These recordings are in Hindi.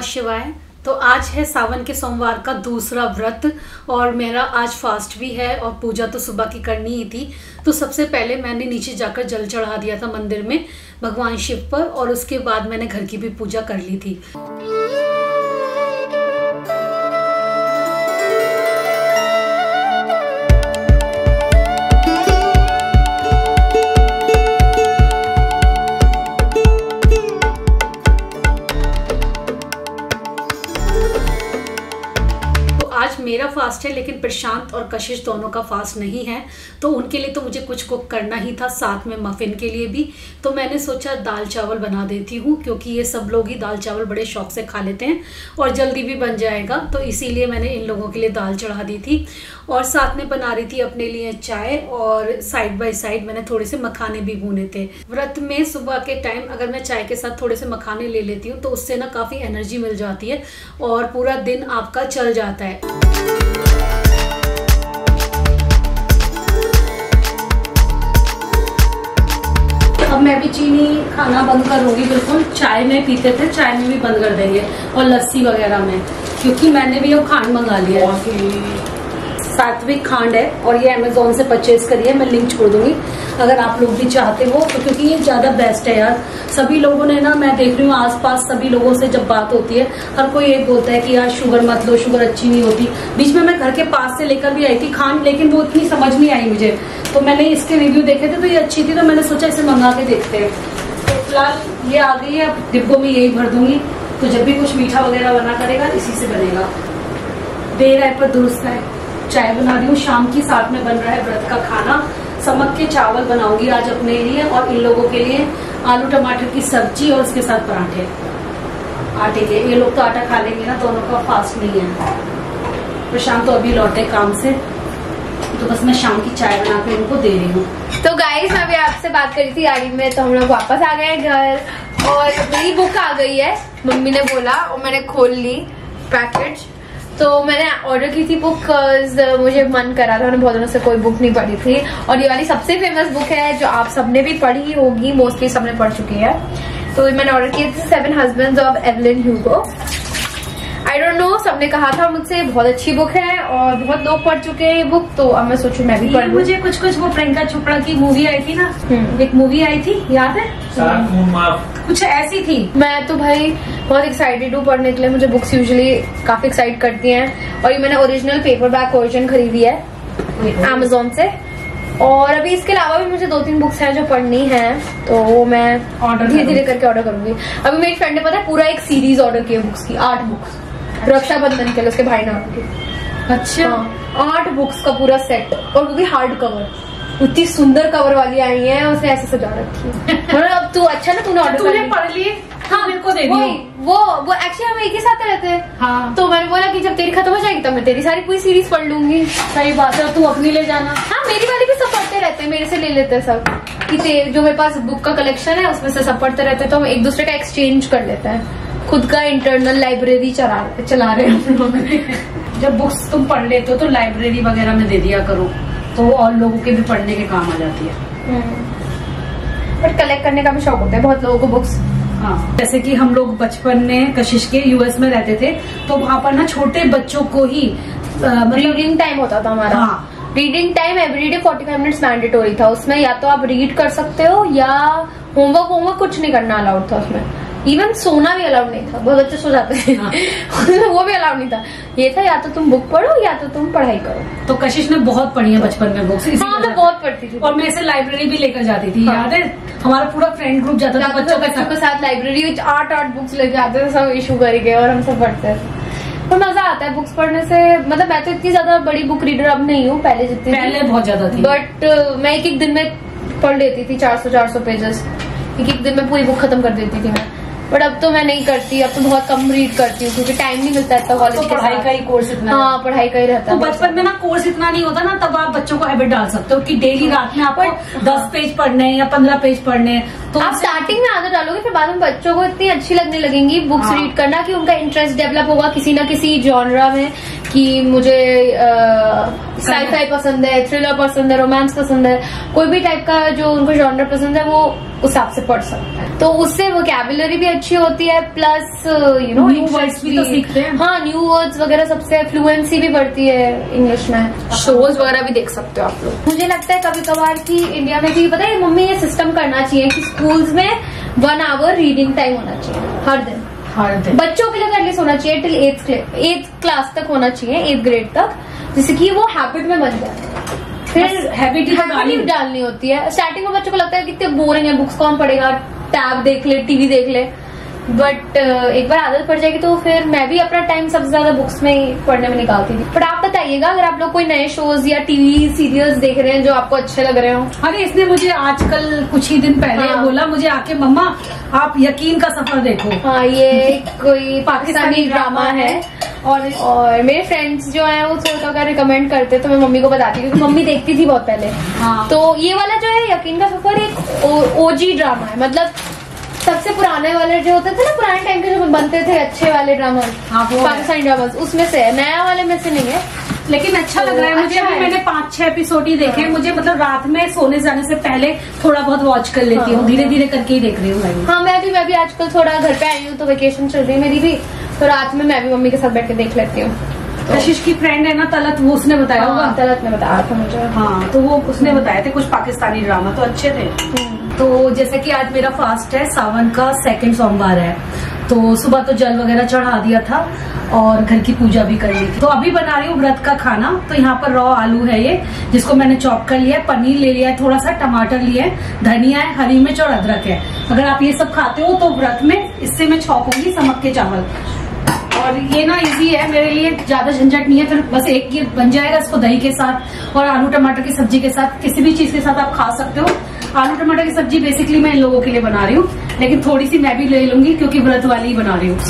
शिवाय। तो आज है सावन के सोमवार का दूसरा व्रत और मेरा आज फास्ट भी है और पूजा तो सुबह की करनी ही थी। तो सबसे पहले मैंने नीचे जाकर जल चढ़ा दिया था मंदिर में भगवान शिव पर और उसके बाद मैंने घर की भी पूजा कर ली थी। मेरा फास्ट है लेकिन प्रशांत और कशिश दोनों का फास्ट नहीं है, तो उनके लिए तो मुझे कुछ कुक करना ही था, साथ में मफिन के लिए भी। तो मैंने सोचा दाल चावल बना देती हूँ क्योंकि ये सब लोग ही दाल चावल बड़े शौक से खा लेते हैं और जल्दी भी बन जाएगा। तो इसीलिए मैंने इन लोगों के लिए दाल चढ़ा दी थी और साथ में बना रही थी अपने लिए चाय और साइड बाय साइड मैंने थोड़े से मखाने भी भूने थे। व्रत में सुबह के टाइम अगर मैं चाय के साथ थोड़े से मखाने ले लेती हूँ तो उससे ना काफ़ी एनर्जी मिल जाती है और पूरा दिन आपका चल जाता है। अब मैं भी चीनी खाना बंद करूंगी बिल्कुल। चाय में पीते थे, चाय में भी बंद कर देंगे और लस्सी वगैरह में, क्योंकि मैंने भी अब खांड मंगा लिया है। सात्विक खांड है और ये अमेजोन से परचेज करी है, मैं लिंक छोड़ दूंगी अगर आप लोग भी चाहते हो तो, क्योंकि ये ज्यादा बेस्ट है यार। सभी लोगों ने ना, मैं देख रही हूँ आसपास सभी लोगों से जब बात होती है हर कोई ये बोलता है कि यार शुगर मत लो, शुगर अच्छी नहीं होती। बीच में मैं घर के पास से लेकर भी आई थी खांड, लेकिन वो इतनी समझ नहीं आई मुझे, तो मैंने इसके रिव्यू देखे थे तो ये अच्छी थी, तो मैंने सोचा इसे मंगा के देखते हैं। तो फिलहाल ये आ गई है, अब डिब्बों में यही भर दूंगी, तो जब भी कुछ मीठा वगैरह बना करेगा इसी से बनेगा। देर है पर दुरुस्त है। चाय बना रही हूँ शाम की, साथ में बन रहा है व्रत का खाना। समक के चावल बनाऊंगी आज अपने लिए और इन लोगों के लिए आलू टमाटर की सब्जी और उसके साथ पराठे आटे के। ये लोग तो आटा खा लेंगे ना, दोनों का फास्ट नहीं है। प्रशांत तो अभी लौटे काम से, तो बस मैं शाम की चाय बना के उनको दे रही हूँ। तो गाइस मैं अभी आपसे बात करी थी गाड़ी में, तो हम लोग वापस आ गए घर और मेरी बुक आ गई है, मम्मी ने बोला, और मैंने खोल ली पैकेज। तो मैंने ऑर्डर की थी बुक, मुझे मन करा था, मैंने बहुत दिनों से कोई बुक नहीं पढ़ी थी और ये वाली सबसे फेमस बुक है जो आप सबने भी पढ़ी होगी, मोस्टली सबने पढ़ चुकी है। तो मैंने ऑर्डर किया था 7 husbands of Evelyn Hugo. I don't know, सबने कहा था मुझसे बहुत अच्छी बुक है और बहुत लोग पढ़ चुके हैं ये बुक, तो अब मैं सोचूं मैं भी पढ़ लूं। मुझे कुछ वो प्रियंका चोपड़ा की मूवी आई थी ना, एक मूवी आई थी याद है, कुछ ऐसी थी। मैं तो भाई बहुत एक्साइटेड हूँ पढ़ने के लिए, मुझे बुक्स यूजुअली काफी एक्साइट करती हैं और ये मैंने ओरिजिनल पेपरबैक वर्जन खरीदी है अमेजोन से। और अभी इसके अलावा भी मुझे 2-3 बुक्स हैं जो पढ़नी है, तो वो मैं धीरे धीरे करके ऑर्डर करूंगी। अभी मेरी फ्रेंड ने पता है पूरा एक सीरीज ऑर्डर की है बुक्स की, 8 बुक्स रक्षाबंधन के लिए उसके भाई ने ऑर्डर की। अच्छा, 8 बुक्स का पूरा सेट, और वो भी हार्ड कवर, इतनी सुंदर कवर वाली आई है, उसने ऐसे सजा रखी है। मतलब अब तू अच्छा ना तूने ऑर्डर पढ़ लिए। हाँ, मेरे को दे वो एक्चुअली हम एक ही साथ रहते हैं। हाँ, तो मैंने बोला कि जब तेरी खत्म हो जाएगी तब मैं तेरी सारी पूरी सीरीज पढ़ लूंगी। सही बात है, तू अपनी ले जाना। हाँ, मेरी वाली भी सब पढ़ते रहते हैं, मेरे से ले लेते हैं सब, कि जो मेरे पास बुक का कलेक्शन है उसमें से सब पढ़ते रहते हैं, तो हम एक दूसरे का एक्सचेंज कर लेते हैं। खुद का इंटरनल लाइब्रेरी चला रहे हैं हम लोग। जब बुक्स तुम पढ़ लेते हो तो लाइब्रेरी वगैरह में दे दिया करो, तो और लोगों के भी पढ़ने के काम आ जाती है। बट कलेक्ट करने का भी शौक होता है बहुत लोगों को बुक्स। हाँ, जैसे कि हम लोग बचपन में कशिश के यूएस में रहते थे, तो वहाँ पर ना छोटे बच्चों को ही रीडिंग टाइम होता था हमारा। हाँ, reading time everyday 45 minutes mandatory था। उसमें या तो आप रीड कर सकते हो या होमवर्क कुछ नहीं करना अलाउड था उसमें। इवन सोना भी अलाउड नहीं था, बहुत बच्चे सो जाते थे। हाँ। वो भी अलाउड नहीं था, ये था या तो तुम बुक पढ़ो या तो तुम पढ़ाई करो। तो कशिश ने बहुत पढ़ी है बचपन में बुक्स। हाँ, मैं बहुत पढ़ती थी और मैं इसे लाइब्रेरी भी लेकर जाती थी। हाँ। याद है, हमारा पूरा फ्रेंड ग्रुप जाता था बच्चों के साथ लाइब्रेरी में 8 बुक्स लेके आते थे, सब इशू करके, और हम सब पढ़ते थे। तो मजा आता है बुक्स पढ़ने से। मतलब मैं तो इतनी ज्यादा बड़ी बुक रीडर अब नहीं हूँ, पहले जितनी पहले बहुत ज्यादा थी, बट मैं एक दिन में पढ़ लेती थी 400 पेजेस, एक दिन में पूरी बुक खत्म कर देती थी मैं। बट अब तो मैं नहीं करती, अब तो बहुत कम रीड करती हूँ क्योंकि टाइम नहीं मिलता है कॉलेज, तो पढ़ाई का ही कोर्स इतना। हाँ, पढ़ाई का ही रहता है। तो बचपन में ना कोर्स इतना नहीं होता ना, तब आप बच्चों को हैबिट डाल सकते हो कि डेली रात में आपको 10 पेज पढ़ने या 15 पेज पढ़ने। तो आप स्टार्टिंग में आदत डालोगे, फिर बाद में बच्चों को इतनी अच्छी लगने लगेंगी बुक्स रीड करना कि उनका इंटरेस्ट डेवलप होगा किसी न किसी जॉनरा में, कि मुझे साई-फाई पसंद है, थ्रिलर पसंद है, रोमांस पसंद है, कोई भी टाइप का जो उनको जॉनर पसंद है वो उस हिसाब से पढ़ सकते हैं। तो उससे वोकैबुलरी भी अच्छी होती है, plus you know new words भी तो सीखते हैं। हाँ, न्यू वर्ड्स वगैरह, सबसे फ्लुएंसी भी बढ़ती है इंग्लिश में। शोज वगैरह भी देख सकते हो आप लोग। मुझे लगता है कभी कभार कि इंडिया में भी पता है मम्मी ये सिस्टम करना चाहिए कि स्कूल्स में 1 आवर रीडिंग टाइम होना चाहिए हर दिन। बच्चों के लिए एटलीस्ट होना चाहिए टिल 8th क्लास तक होना चाहिए, 8th ग्रेड तक, जिससे कि वो हैबिट में बन जाए। फिर हैबिट डालनी होती है। स्टार्टिंग में बच्चों को लगता है कितने बोरिंग है, बुक्स कौन पढ़ेगा, टैब देख ले, टीवी देख ले, बट एक बार आदत पड़ जाएगी तो फिर मैं भी अपना टाइम सबसे ज्यादा बुक्स में ही पढ़ने में निकालती थी। बट आप बताइएगा अगर आप लोग कोई नए शोज या टीवी सीरियल्स देख रहे हैं जो आपको अच्छे लग रहे हो। अरे इसने मुझे आजकल कुछ ही दिन पहले बोला मुझे आके, मम्मा आप यकीन का सफर देखो। हाँ, ये कोई पाकिस्तानी ड्रामा है और मेरे फ्रेंड्स जो हैं वो थोड़ा अगर रिकमेंड करते तो मैं मम्मी को बताती क्योंकि मम्मी देखती थी बहुत पहले। हाँ। तो ये वाला जो है यकीन का सफर एक ओजी ड्रामा है, मतलब सबसे पुराने वाले जो होते थे ना, पुराने टाइम के जो बनते थे अच्छे वाले ड्रामा, पाकिस्तानी ड्रामास, उसमें से है। नया वाले में से नहीं है, लेकिन अच्छा लग रहा है मुझे। अभी मैंने 5-6 एपिसोड ही देखे। मुझे मतलब रात में सोने जाने से पहले थोड़ा बहुत वॉच कर लेती हूँ, धीरे धीरे करके ही देख रही हूँ। हाँ, मैं भी आजकल थोड़ा घर पे आई हूँ तो वेकेशन चल रही है मेरी भी, तो रात में मैं भी मम्मी के साथ बैठ के देख लेती हूँ। कशिश की फ्रेंड है ना तलत, वो उसने बताया होगा। तलत ने बताया था मुझे। हाँ, तो वो उसने बताए थे कुछ पाकिस्तानी ड्रामा, तो अच्छे थे। तो जैसे कि आज मेरा फास्ट है, सावन का 2nd सोमवार है, तो सुबह तो जल वगैरह चढ़ा दिया था और घर की पूजा भी कर ली थी। तो अभी बना रही हूँ व्रत का खाना। तो यहाँ पर रॉ आलू है ये, जिसको मैंने चॉप कर लिया है, पनीर ले लिया है, थोड़ा सा टमाटर लिया है, धनिया है, हरी मिर्च और अदरक है। अगर आप ये सब खाते हो तो व्रत में इससे मैं छौंकूंगी समक के चावल। और ये ना इजी है मेरे लिए, ज्यादा झंझट नहीं है। फिर बस एक ये बन जाएगा, इसको दही के साथ और आलू टमाटर की सब्जी के साथ, किसी भी चीज के साथ आप खा सकते हो। आलू टमाटर की सब्जी बेसिकली मैं इन लोगों के लिए बना रही हूँ, लेकिन थोड़ी सी मैं भी ले लूंगी क्योंकि व्रत वाली ही बना रही हूँ।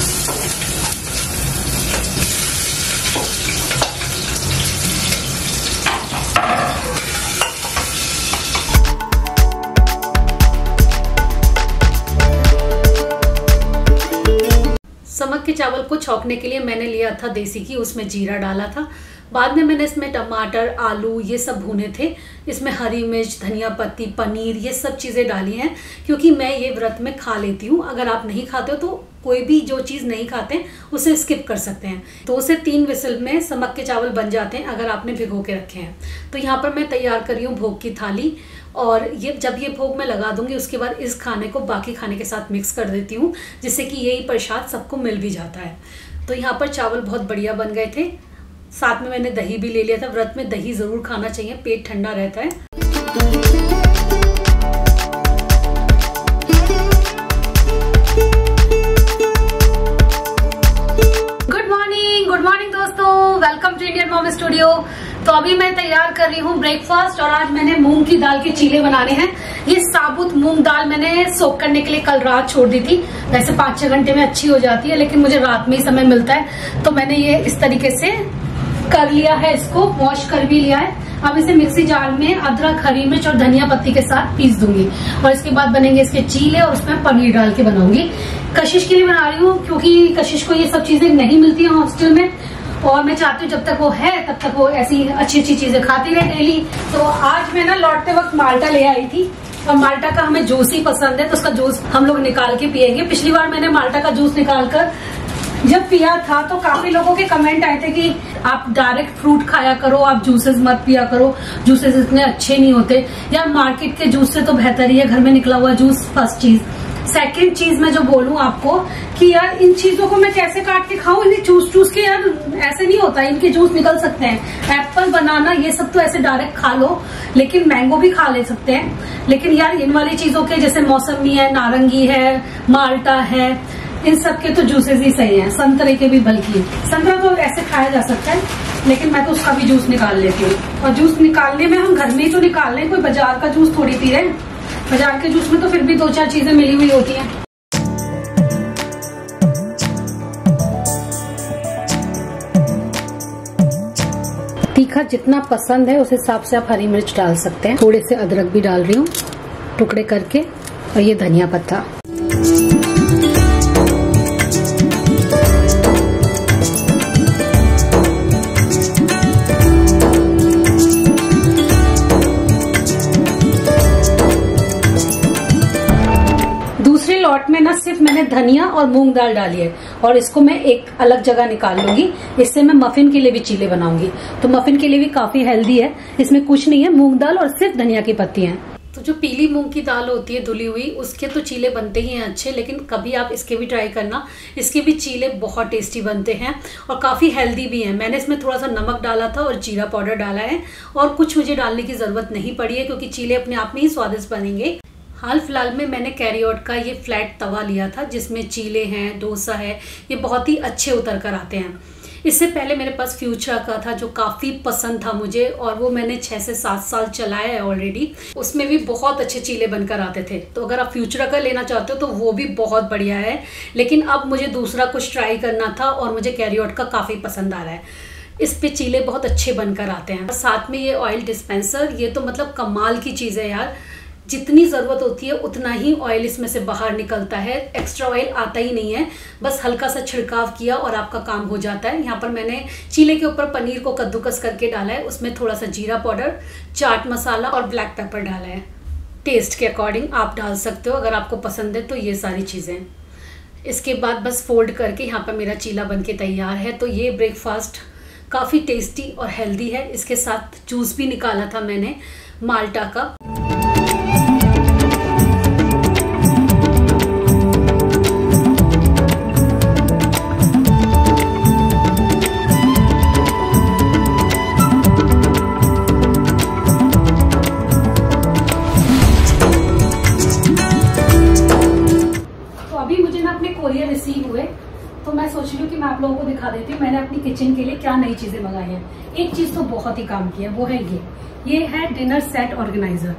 समक के चावल को छौंकने के लिए मैंने लिया था देसी घी, उसमें जीरा डाला था। बाद में मैंने इसमें टमाटर, आलू ये सब भुने थे। इसमें हरी मिर्च, धनिया पत्ती, पनीर ये सब चीज़ें डाली हैं क्योंकि मैं ये व्रत में खा लेती हूँ। अगर आप नहीं खाते हो तो कोई भी जो चीज़ नहीं खाते हैं उसे स्किप कर सकते हैं। 2 से 3 विसल में समक के चावल बन जाते हैं अगर आपने भिगो के रखे हैं। तो यहाँ पर मैं तैयार कर रही हूँ भोग की थाली, और ये जब ये भोग मैं लगा दूंगी उसके बाद इस खाने को बाकी खाने के साथ मिक्स कर देती हूँ, जिससे कि यही प्रसाद सबको मिल भी जाता है। तो यहाँ पर चावल बहुत बढ़िया बन गए थे। साथ में मैंने दही भी ले लिया था। व्रत में दही जरूर खाना चाहिए, पेट ठंडा रहता है। गुड मॉर्निंग दोस्तों, welcome to Indian mom studio. तो अभी मैं तैयार कर रही हूँ ब्रेकफास्ट, और आज मैंने मूंग की दाल के चीले बनाने हैं। ये साबुत मूंग दाल मैंने सोक करने के लिए कल रात छोड़ दी थी। वैसे 5-6 घंटे में अच्छी हो जाती है, लेकिन मुझे रात में ही समय मिलता है, तो मैंने ये इस तरीके से कर लिया है। इसको वॉश कर भी लिया है। अब इसे मिक्सी जार में अदरक, हरी मिर्च और धनिया पत्ती के साथ पीस दूंगी, और इसके बाद बनेंगे इसके चीले, और उसमें पनीर डाल के बनाऊंगी। कशिश के लिए बना रही हूँ क्योंकि कशिश को ये सब चीजें नहीं मिलती हैं हॉस्टल में, और मैं चाहती हूँ जब तक वो है तब तक वो ऐसी अच्छी अच्छी चीजें खाती रहे डेली। तो आज मैं ना लौटते वक्त माल्टा ले आई थी, और माल्टा का हमें जूस ही पसंद है, तो उसका जूस हम लोग निकाल के पियेंगे। पिछली बार मैंने माल्टा का जूस निकाल कर जब पिया था तो काफी लोगों के कमेंट आए थे कि आप डायरेक्ट फ्रूट खाया करो, आप जूसेस मत पिया करो, जूसेस इतने अच्छे नहीं होते। यार मार्केट के जूस से तो बेहतर ही है घर में निकला हुआ जूस, फर्स्ट चीज। सेकंड चीज मैं जो बोलूं आपको कि यार इन चीजों को मैं कैसे काट के खाऊं, इन्हें चूस के, यार ऐसे नहीं होता, इनके जूस निकल सकते हैं। एप्पल, बनाना ये सब तो ऐसे डायरेक्ट खा लो, लेकिन मैंगो भी खा ले सकते हैं। लेकिन यार इन वाली चीजों के जैसे मौसमी है, नारंगी है, माल्टा है, इन सब के तो जूसेस ही सही हैं। संतरे के भी, बल्कि संतरा तो ऐसे खाया जा सकता है, लेकिन मैं तो उसका भी जूस निकाल लेती हूँ। और जूस निकालने में हम घर में ही तो निकाल लें, कोई बाजार का जूस थोड़ी पी रहे हैं। बाजार के जूस में तो फिर भी 2-4 चीजें मिली हुई होती हैं। तीखा जितना पसंद है उस हिसाब से आप हरी मिर्च डाल सकते हैं। थोड़े से अदरक भी डाल रही हूँ टुकड़े करके, और ये धनिया पत्ता। शॉर्ट में ना सिर्फ मैंने धनिया और मूंग दाल डाली है और इसको मैं एक अलग जगह निकाल लूंगी। इससे मैं मफिन के लिए भी चीले बनाऊंगी, तो मफिन के लिए भी काफी हेल्दी है। इसमें कुछ नहीं है, मूंग दाल और सिर्फ धनिया की पत्ती है। तो जो पीली मूंग की दाल होती है धुली हुई, उसके तो चीले बनते ही हैं अच्छे, लेकिन कभी आप इसके भी ट्राई करना, इसके भी चीले बहुत टेस्टी बनते हैं और काफ़ी हेल्दी भी हैं। मैंने इसमें थोड़ा सा नमक डाला था और जीरा पाउडर डाला है और कुछ मुझे डालने की ज़रूरत नहीं पड़ी है क्योंकि चीले अपने आप में ही स्वादिष्ट बनेंगे। हाल फिलहाल में मैंने कैरियोट का ये फ्लैट तवा लिया था जिसमें चीले हैं, डोसा है, ये बहुत ही अच्छे उतर कर आते हैं। इससे पहले मेरे पास फ्यूचर का था जो काफ़ी पसंद था मुझे और वो मैंने 6 से 7 साल चलाया है ऑलरेडी। उसमें भी बहुत अच्छे चीले बनकर आते थे, तो अगर आप फ्यूचर का लेना चाहते हो तो वो भी बहुत बढ़िया है। लेकिन अब मुझे दूसरा कुछ ट्राई करना था और मुझे कैरियोट का काफ़ी पसंद आ रहा है। इस पे चीले बहुत अच्छे बनकर आते हैं। साथ में ये ऑयल डिस्पेंसर, ये तो मतलब कमाल की चीज़ है यार। जितनी ज़रूरत होती है उतना ही ऑयल इसमें से बाहर निकलता है, एक्स्ट्रा ऑयल आता ही नहीं है। बस हल्का सा छिड़काव किया और आपका काम हो जाता है। यहाँ पर मैंने चीले के ऊपर पनीर को कद्दूकस करके डाला है, उसमें थोड़ा सा जीरा पाउडर, चाट मसाला और ब्लैक पेपर डाला है। टेस्ट के अकॉर्डिंग आप डाल सकते हो अगर आपको पसंद है तो ये सारी चीज़ें। इसके बाद बस फोल्ड करके यहाँ पर मेरा चीला बन के तैयार है। तो ये ब्रेकफास्ट काफ़ी टेस्टी और हेल्दी है। इसके साथ जूस भी निकाला था मैंने माल्टा का। कोरियर रिसीव हुए तो मैं सोच रही हूँ कि मैं आप लोगों को दिखा देती हूँ मैंने अपनी किचन के लिए क्या नई चीजें मंगाई हैं। एक चीज तो बहुत ही काम की है, वो है ये है डिनर सेट ऑर्गेनाइजर।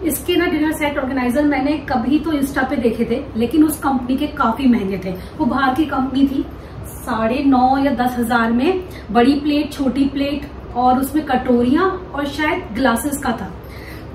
इसके ना डिनर सेट ऑर्गेनाइजर मैंने कभी तो इंस्टा पे देखे थे, लेकिन उस कंपनी के काफी महंगे थे। वो बाहर की कंपनी थी, 9,500 या 10,000 में बड़ी प्लेट, छोटी प्लेट और उसमें कटोरियां और शायद ग्लासेस का था।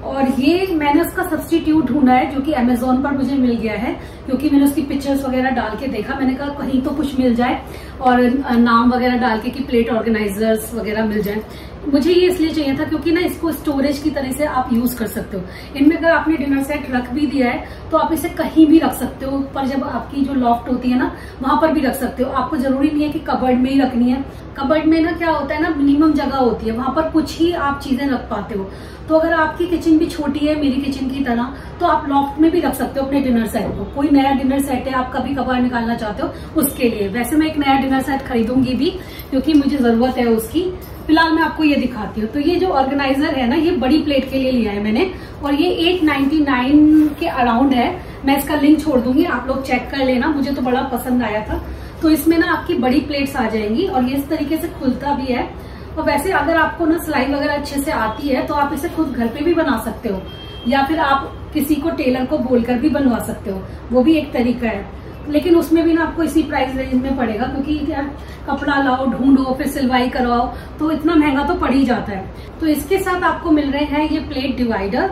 और ये मैंने उसका सब्स्टिट्यूट ढूंढा है जो कि अमेजोन पर मुझे मिल गया है, क्योंकि मैंने उसकी पिक्चर्स वगैरह डाल के देखा। मैंने कहा कहीं तो कुछ मिल जाए और नाम वगैरह डाल के कि प्लेट ऑर्गेनाइजर्स वगैरह मिल जाए। मुझे ये इसलिए चाहिए था क्योंकि ना इसको स्टोरेज की तरह से आप यूज कर सकते हो। इनमें अगर आपने डिनर सेट रख भी दिया है तो आप इसे कहीं भी रख सकते हो, पर जब आपकी जो लॉफ्ट होती है ना वहां पर भी रख सकते हो। आपको जरूरी नहीं है कि कबर्ड में ही रखनी है। कबर्ड में ना क्या होता है ना, मिनिमम जगह होती है, वहां पर कुछ ही आप चीजें रख पाते हो। तो अगर आपकी किचन भी छोटी है मेरी किचन की तरह, तो आप लॉफ्ट में भी रख सकते हो अपने डिनर सेट को। कोई नया डिनर सेट है, आप कभी कभार निकालना चाहते हो उसके लिए। वैसे मैं एक नया डिनर सेट खरीदूंगी भी क्योंकि मुझे जरूरत है उसकी। फिलहाल मैं आपको ये दिखाती हूँ। तो ये जो ऑर्गेनाइजर है ना, ये बड़ी प्लेट के लिए लिया है मैंने और ये 899 के अराउंड है। मैं इसका लिंक छोड़ दूंगी, आप लोग चेक कर लेना, मुझे तो बड़ा पसंद आया था। तो इसमें ना आपकी बड़ी प्लेट्स आ जाएंगी और ये इस तरीके से खुलता भी है। और वैसे अगर आपको ना सिलाई वगैरह अच्छे से आती है तो आप इसे खुद घर पे भी बना सकते हो, या फिर आप किसी को टेलर को बोलकर भी बनवा सकते हो, वो भी एक तरीका है। लेकिन उसमें भी ना आपको इसी प्राइस रेंज में पड़ेगा, क्योंकि यार कपड़ा लाओ, ढूंढो, फिर सिलवाई करवाओ तो इतना महंगा तो पड़ ही जाता है। तो इसके साथ आपको मिल रहे हैं ये प्लेट डिवाइडर,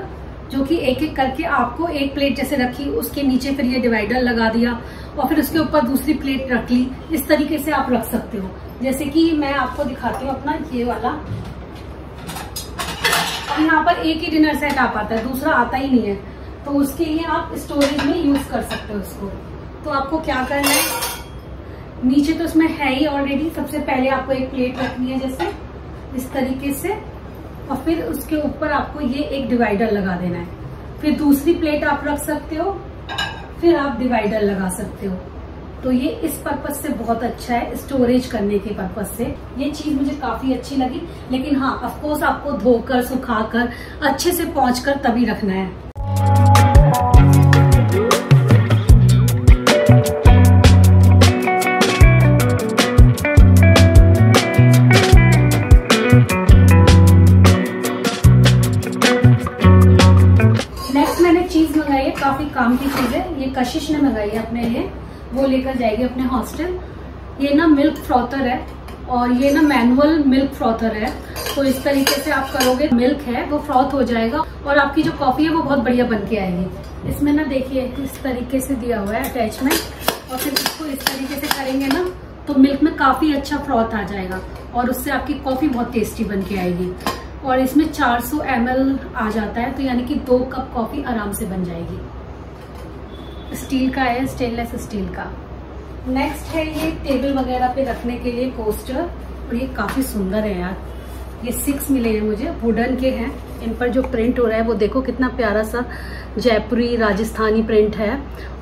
जो कि एक एक करके आपको एक प्लेट जैसे रखी उसके नीचे फिर ये डिवाइडर लगा दिया और फिर उसके ऊपर दूसरी प्लेट रख ली। इस तरीके से आप रख सकते हो। जैसे कि मैं आपको दिखाती हूँ अपना ये वाला। यहाँ पर एक ही डिनर सेट आ पाता है, दूसरा आता ही नहीं है, तो उसके लिए आप स्टोरेज में यूज कर सकते हो इसको। तो आपको क्या करना है, नीचे तो इसमें है ही ऑलरेडी। सबसे पहले आपको एक प्लेट रखनी है जैसे इस तरीके से, और फिर उसके ऊपर आपको ये एक डिवाइडर लगा देना है। फिर दूसरी प्लेट आप रख सकते हो, फिर आप डिवाइडर लगा सकते हो। तो ये इस पर्पज से बहुत अच्छा है, स्टोरेज करने के पर्पज से ये चीज मुझे काफी अच्छी लगी। लेकिन हाँ, ऑफ कोर्स आपको धोकर, सुखाकर, अच्छे से पोंछकर तभी रखना है। काफी काम की चीज है, ये कशिश ने मंगाई है अपने लिए, वो लेकर जाएगी अपने हॉस्टल। ये ना मिल्क फ्रॉथर है और ये ना मैनुअल मिल्क फ्रॉथर है। तो इस तरीके से आप करोगे, मिल्क है वो फ्रॉथ हो जाएगा और आपकी जो कॉफी है वो बहुत बढ़िया बन के आएगी। इसमें ना देखिए इस तरीके से दिया हुआ है अटैचमेंट, और फिर इसको इस तरीके से करेंगे ना तो मिल्क में काफी अच्छा फ्रॉथ आ जाएगा और उससे आपकी कॉफी बहुत टेस्टी बन के आएगी। और इसमें 400 ml आ जाता है, तो यानी कि 2 कप कॉफी आराम से बन जाएगी। स्टील का है, स्टेनलेस स्टील का। नेक्स्ट है ये टेबल वगैरह पे रखने के लिए कोस्टर, और ये काफी सुंदर है यार। ये 6 मिले हैं मुझे, वुडन के हैं। इन पर जो प्रिंट हो रहा है वो देखो कितना प्यारा सा जयपुरी राजस्थानी प्रिंट है,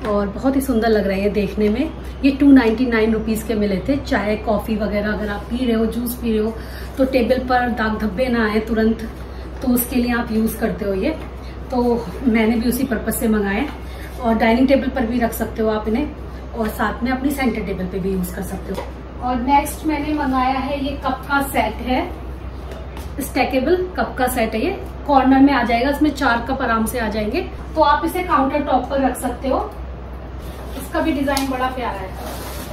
और बहुत ही सुंदर लग रहा है ये देखने में। ये 299 रुपीज के मिले थे। चाय कॉफी वगैरह अगर आप पी रहे हो, जूस पी रहे हो, तो टेबल पर दाग धब्बे ना आए तुरंत, तो उसके लिए आप यूज करते हो ये। तो मैंने भी उसी पर्पज से मंगाए। और डाइनिंग टेबल पर भी रख सकते हो आप इन्हें, और साथ में अपनी सेंटर टेबल पे भी यूज कर सकते हो। और नेक्स्ट मैंने मंगाया है ये कप का सेट है, स्टैकेबल कप का सेट है। ये कॉर्नर में आ जाएगा, इसमें 4 कप आराम से आ जाएंगे। तो आप इसे काउंटर टॉप पर रख सकते हो। इसका भी डिजाइन बड़ा प्यारा है,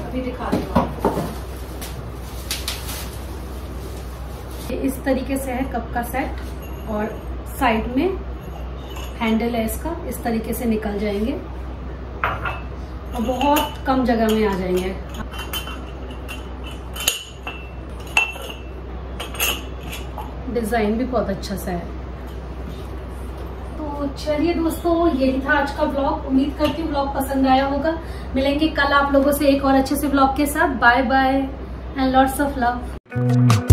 अभी दिखा दूँ आपको। ये इस तरीके से है कप का सेट, और साइड में हैंडल है इसका, इस तरीके से निकल जाएंगे और बहुत कम जगह में आ जाएंगे। डिजाइन भी बहुत अच्छा सा है। तो चलिए दोस्तों, यही था आज का ब्लॉग। उम्मीद करती हूँ ब्लॉग पसंद आया होगा। मिलेंगे कल आप लोगों से एक और अच्छे से ब्लॉग के साथ। Bye bye and lots of love.